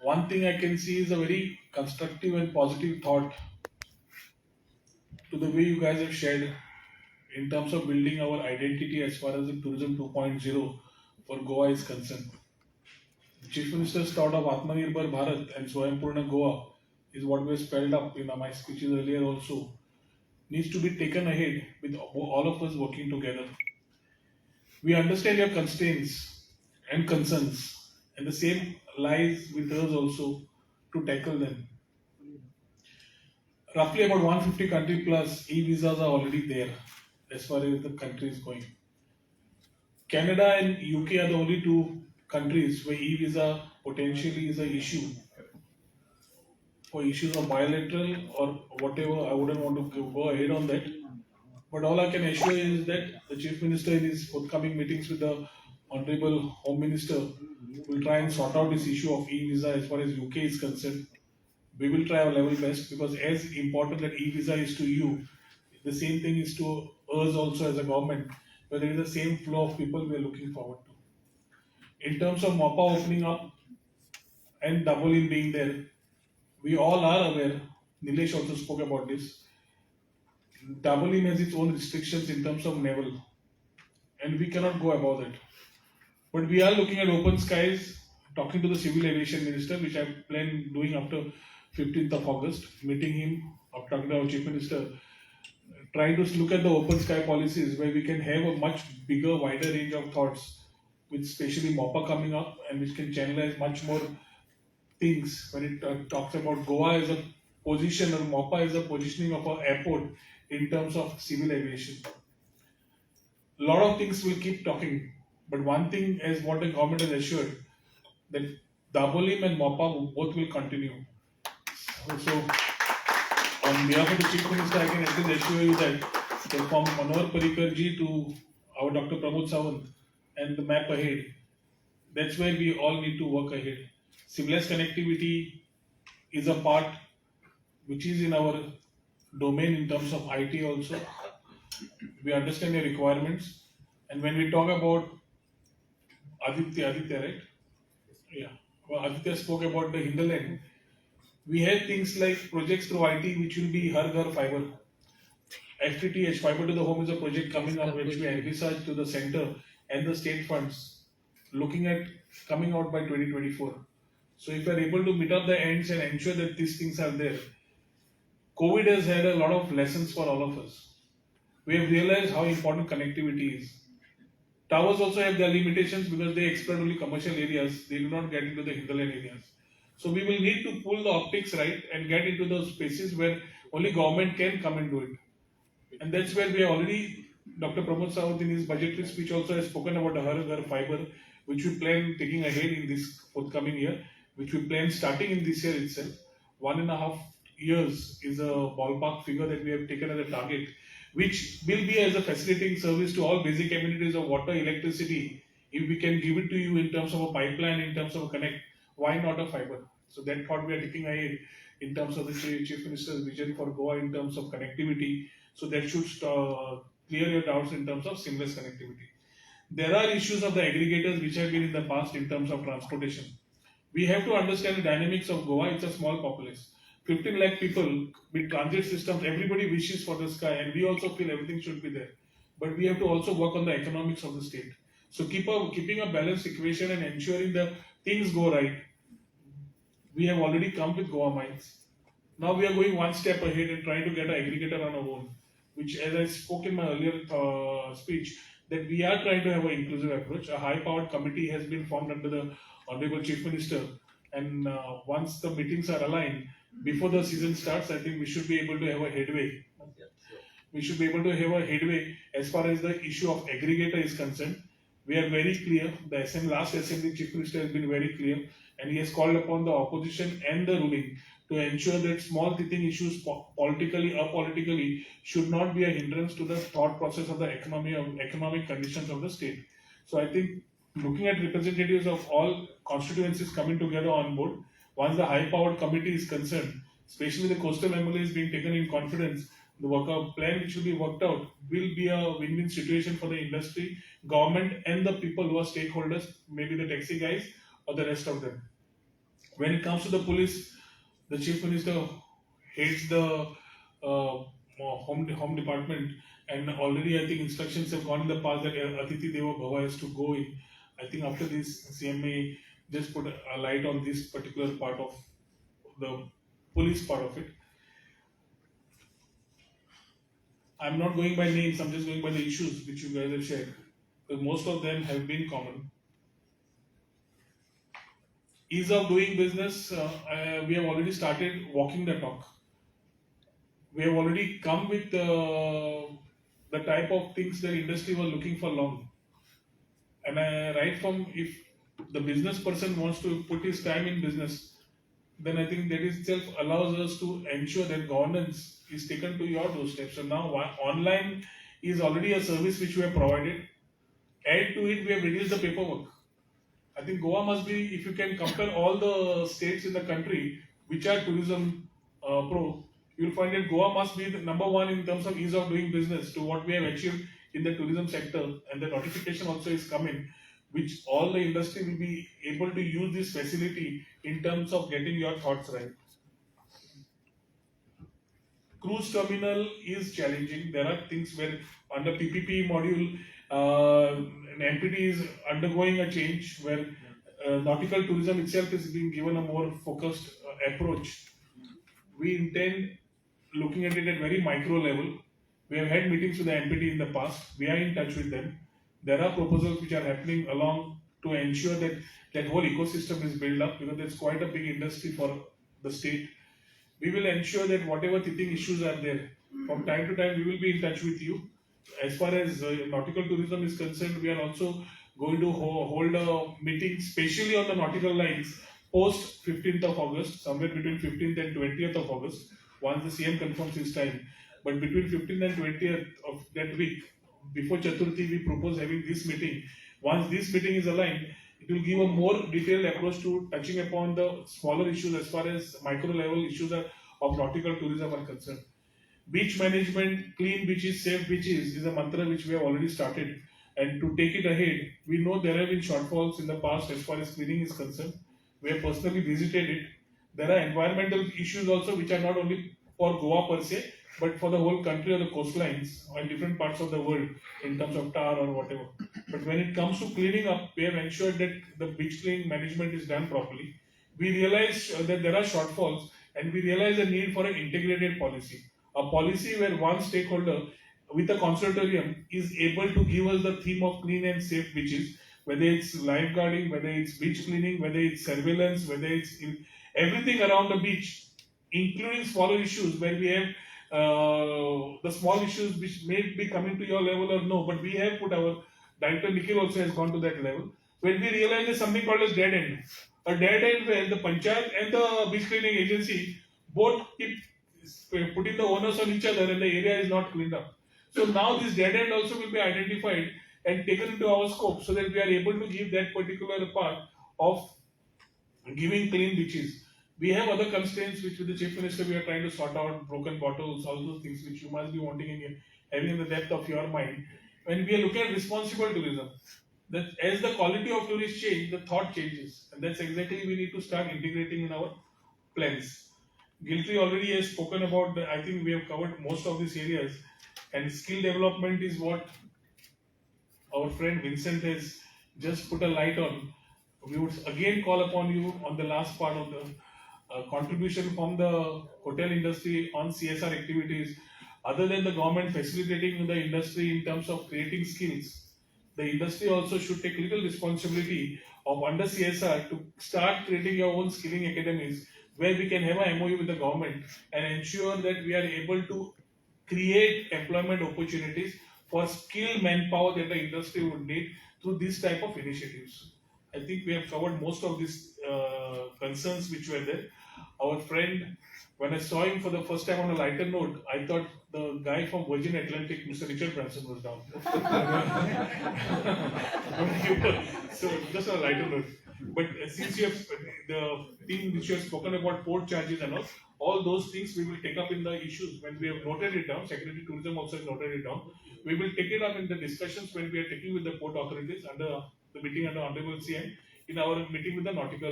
One thing I can see is a very constructive and positive thought to the way you guys have shared in terms of building our identity as far as the tourism 2.0 for Goa is concerned. The Chief Minister's thought of Atmanirbhar Bharat and Swaympurna Goa is what we have spelled up in my speeches earlier also, needs to be taken ahead with all of us working together. We understand your constraints and concerns, and the same lies with us also to tackle them. Roughly about 150 country plus e-visas are already there as far as the country is going. Canada and UK are the only two countries where e-visa potentially is an issue for issues of bilateral or whatever. I wouldn't want to go ahead on that. But all I can assure you is that the Chief Minister in his forthcoming meetings with the Honorable Home Minister will try and sort out this issue of e-visa as far as UK is concerned. We will try our level best because as important that e-visa is to you, the same thing is to us also as a government, where there is the same flow of people we are looking forward to. In terms of MOPA opening up and double in being there, we all are aware, Nilesh also spoke about this, double in has its own restrictions in terms of naval, and we cannot go above that. But we are looking at open skies, talking to the Civil Aviation Minister, which I plan doing after 15th of August, meeting him, talking to our Chief Minister, trying to look at the open sky policies where we can have a much bigger, wider range of thoughts, with especially MOPA coming up and which can channelize much more things when it talks about Goa as a position or MOPA as a positioning of our airport in terms of civil aviation. A lot of things will keep talking, but one thing is what the government has assured that Dabolim and MOPA both will continue. So, on behalf of the Chief Minister, I can at least assure you that from Manohar Parrikar ji to our Dr. Pramod Sawant and the map ahead, that's where we all need to work ahead. Seamless connectivity is a part which is in our domain in terms of IT also. We understand your requirements. And when we talk about Aditya, right? Yeah. Well, Aditya spoke about the hinterland. We have things like projects through IT which will be Har Ghar Fiber. FTTH, Fiber to the Home, is a project coming up which we envisage to the center and the state funds, looking at coming out by 2024. So if we are able to meet up the ends and ensure that these things are there, COVID has had a lot of lessons for all of us. We have realized how important connectivity is. Towers also have their limitations because they exploit only commercial areas. They do not get into the hinterland areas. So we will need to pull the optics right and get into those spaces where only government can come and do it. And that's where we are already, Dr. Pramod Sawant in his budgetary speech also has spoken about the Har Ghar Fiber, which we plan taking ahead in this forthcoming year, which we plan starting in this year itself. 1.5 years is a ballpark figure that we have taken as a target, which will be as a facilitating service to all basic amenities of water, electricity. If we can give it to you in terms of a pipeline, in terms of a connect, why not a fiber? So that thought we are taking ahead in terms of the Chief Minister's vision for Goa in terms of connectivity. So that should clear your doubts in terms of seamless connectivity. There are issues of the aggregators which have been in the past in terms of transportation. We have to understand the dynamics of Goa. It's a small populace. 15 lakh people with transit systems, everybody wishes for the sky, and we also feel everything should be there. But we have to also work on the economics of the state. So keeping a balanced equation and ensuring that things go right. We have already come with Goa Mines. Now we are going one step ahead and trying to get an aggregator on our own, which, as I spoke in my earlier speech, that we are trying to have an inclusive approach. A high-powered committee has been formed under the Honorable Chief Minister, and once the meetings are aligned, before the season starts, I think we should be able to have a headway. We should be able to have a headway as far as the issue of aggregator is concerned. We are very clear. The last Assembly Chief Minister has been very clear, and he has called upon the opposition and the ruling to ensure that small teething issues, politically or apolitically, should not be a hindrance to the thought process of the economic conditions of the state. So I think looking at representatives of all constituencies coming together on board, once the high-powered committee is concerned, especially the coastal MLAs being taken in confidence, the workout plan which will be worked out will be a win-win situation for the industry, government, and the people who are stakeholders, maybe the taxi guys or the rest of them. When it comes to the police, the chief minister hates the home department, and already I think instructions have gone in the past that Atiti Deva Bhava has to go in. I think after this, CM may just put a light on this particular part of the police part of it. I'm not going by names, I'm just going by the issues which you guys have shared, because most of them have been common. Ease of doing business, we have already started walking the talk. We have already come with the type of things that industry was looking for long. And right from, if the business person wants to put his time in business, then I think that itself allows us to ensure that governance is taken to your doorstep. So now online is already a service which we have provided. Add to it, we have reduced the paperwork. I think Goa must be, if you can compare all the states in the country which are tourism pro, you'll find that Goa must be the number one in terms of ease of doing business to what we have achieved in the tourism sector, and the notification also is coming, which all the industry will be able to use this facility in terms of getting your thoughts right. Cruise terminal is challenging. There are things where under PPP module, an MPT is undergoing a change where nautical tourism itself is being given a more focused approach. We intend looking at it at very micro level. We have had meetings with the MPT in the past. We are in touch with them. There are proposals which are happening along to ensure that that whole ecosystem is built up, because there's quite a big industry for the state. We will ensure that whatever tipping issues are there, from time to time we will be in touch with you. As far as nautical tourism is concerned, we are also going to hold a meeting specially on the nautical lines post 15th of August, somewhere between 15th and 20th of August, once the CM confirms his time. But between 15th and 20th of that week, before Chaturthi, we propose having this meeting. Once this meeting is aligned, it will give a more detailed approach to touching upon the smaller issues as far as micro level issues of nautical tourism are concerned. Beach management, clean beaches, safe beaches is a mantra which we have already started. And to take it ahead, we know there have been shortfalls in the past as far as cleaning is concerned. We have personally visited it. There are environmental issues also which are not only for Goa per se, but for the whole country or the coastlines or different parts of the world in terms of tar or whatever. But when it comes to cleaning up, we have ensured that the beach cleaning management is done properly. We realize that there are shortfalls, and we realize the need for an integrated policy. A policy where one stakeholder with a consortium is able to give us the theme of clean and safe beaches, whether it's lifeguarding, whether it's beach cleaning, whether it's surveillance, whether it's everything around the beach, including smaller issues where we have the small issues which may be coming to your level or no, but we have put our Director Nikhil also has gone to that level. When we realize there's something called as dead end. A dead end where the panchayat and the beach cleaning agency both keep putting the onus on each other and the area is not cleaned up. So now this dead end also will be identified and taken into our scope so that we are able to give that particular part of giving clean beaches. We have other constraints which with the Chief Minister we are trying to sort out, broken bottles, all those things which you must be wanting in having in the depth of your mind. When we are looking at responsible tourism, that as the quality of tourists change, the thought changes. And that's exactly we need to start integrating in our plans. Giltree already has spoken about, I think we have covered most of these areas. And skill development is what our friend Vincent has just put a light on. We would again call upon you on the last part of the contribution from the hotel industry on CSR activities. Other than the government facilitating the industry in terms of creating skills, the industry also should take little responsibility of under CSR to start creating your own skilling academies where we can have a MOU with the government and ensure that we are able to create employment opportunities for skilled manpower that the industry would need through this type of initiatives. I think we have covered most of these concerns which were there. Our friend, when I saw him for the first time on a lighter note, I thought the guy from Virgin Atlantic, Mr. Richard Branson, was down. So just on a lighter note. But since you have the thing which you have spoken about port charges and all those things we will take up in the issues when we have noted it down. Secretary Tourism also has noted it down. We will take it up in the discussions when we are taking with the port authorities under the meeting under Honorable CM in our meeting with the nautical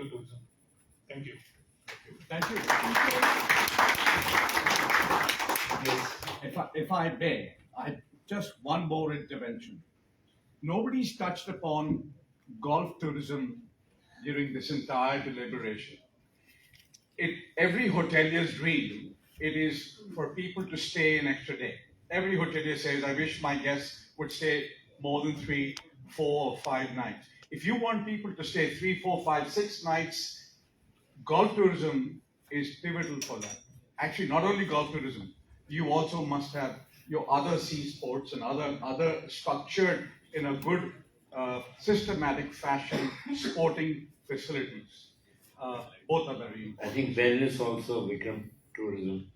tourism. Thank you. Thank you. Yes, if I may, I just one more intervention. Nobody's touched upon golf tourism during this entire deliberation. Every hotelier's dream, it is for people to stay an extra day. Every hotelier says, I wish my guests would stay more than 3, 4, or 5 nights. If you want people to stay 3, 4, 5, 6 nights, golf tourism is pivotal for that. Actually, not only golf tourism, you also must have your other sea sports and other structured in a good, systematic fashion sporting facilities. Both are very I important. think wellness also become tourism.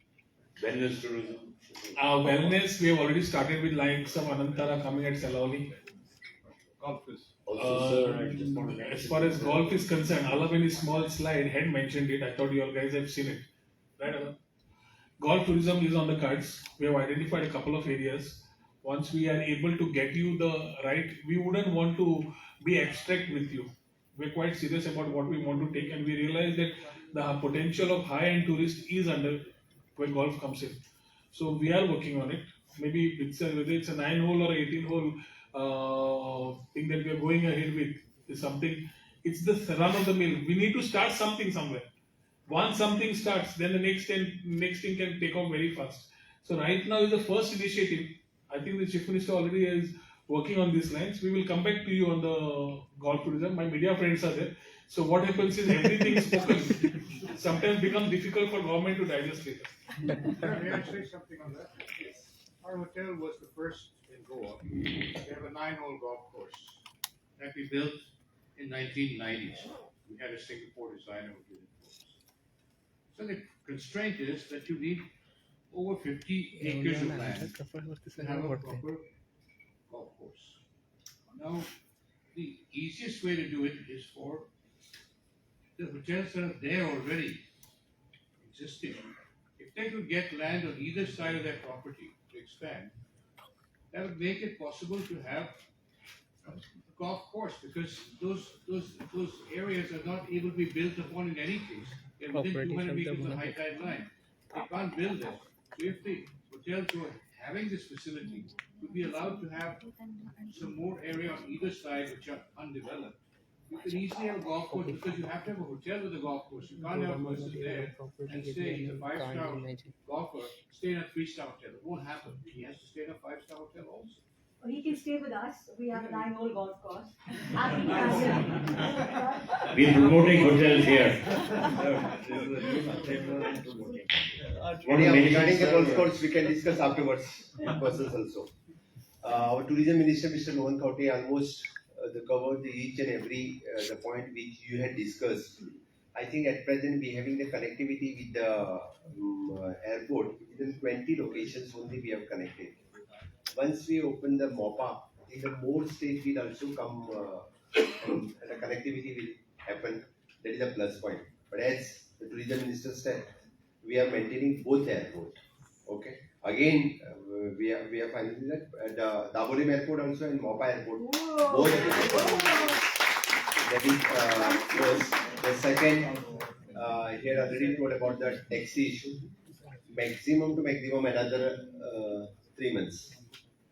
Wellness tourism. Wellness, we have already started with likes of Anantara coming at Salauli. Golf is Also, sir, I just want to As far as golf is concerned, Alav in his small slide had mentioned it. I thought you all guys have seen it. Right, Alav? Golf tourism is on the cards. We have identified a couple of areas. Once we are able to get you the right, we wouldn't want to be abstract with you. We're quite serious about what we want to take, and we realize that the potential of high-end tourist is under where golf comes in. So we are working on it. Maybe whether it's a 9-hole or 18-hole thing that we are going ahead with is something. It's the run of the mill. We need to start something somewhere. Once something starts, then the next thing can take off very fast. So right now is the first initiative. I think the Chief Minister already is working on these lines. We will come back to you on the golf tourism. My media friends are there. So what happens is everything spoken sometimes becomes difficult for government to digest later. May I say something on that? Our hotel was the first in Goa. We have a 9-hole golf course that we built in 1990s. We had a Singapore designer who did it for us. So the constraint is that you need over 50 acres of land to have a proper golf course. Now, the easiest way to do it is for the hotels that are there already, existing. If they could get land on either side of their property to expand, that would make it possible to have a golf course, because those areas are not able to be built upon in any case. They're within 200 meters of the high tide line. They can't build there. So if the hotels who are having this facility would be allowed to have some more area on either side which are undeveloped, you can easily have a golf course, because you have to have a hotel with a golf course. You can't have a person there and stay. He's a 5-star golfer, stay in a 3-star hotel. It won't happen. He has to stay in a 5-star hotel also. Or he can stay with us. We have a 9-hole golf course. And he can We're promoting hotels here. Regarding the golf course, we can discuss afterwards in persons also. Our tourism minister, Mr. Rohan Khaunte, almost covered each and every the point which you had discussed. I think at present we having the connectivity with the airport. Within 20 locations only we have connected. Once we open the MOPA, I think the more states will also come and the connectivity will happen. That is a plus point. But as the tourism minister said, we are maintaining both the airport. Okay. Again, we are finally that the Dabolim airport also and MOPA airport. Both. That is first. The second, here already told about the taxi issue. Maximum to maximum another 3 months.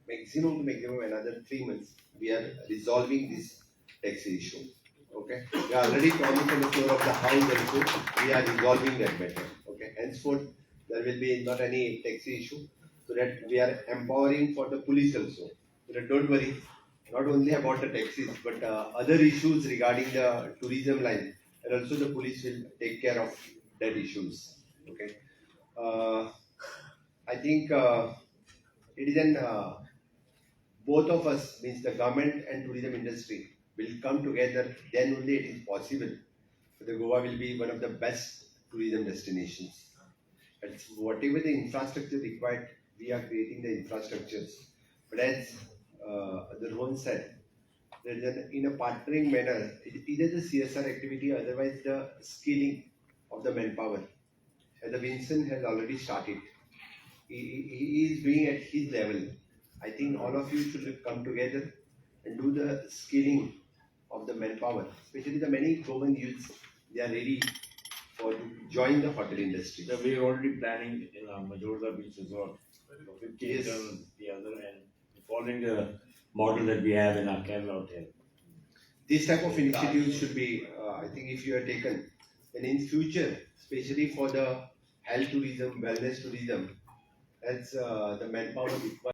Maximum to maximum another 3 months. We are resolving this taxi issue. Okay. We are already promised on the floor of the house also. We are resolving that matter. Okay. Henceforth, there will be not any taxi issue. So that we are empowering for the police also. So that don't worry, not only about the taxis, but other issues regarding the tourism line, and also the police will take care of that issues. Okay. I think it is an both of us, means the government and tourism industry, will come together. Then only it is possible. So the Goa will be one of the best tourism destinations. And whatever the infrastructure required, we are creating the infrastructures. But as the Rohan said, there is in a partnering manner, either the CSR activity, otherwise the skilling of the manpower. And the Vincent has already started. He is doing at his level. I think all of you should come together and do the skilling of the manpower, especially the many Goan youths. They are ready for to join the hotel industry? So we are already planning in our Majorda Beach Resort, 50 Yes. acres the other end, following the model that we have in our Kerala hotel. This type of initiatives should be, I think if you are taken, then in future, especially for the health tourism, wellness tourism, as the manpower required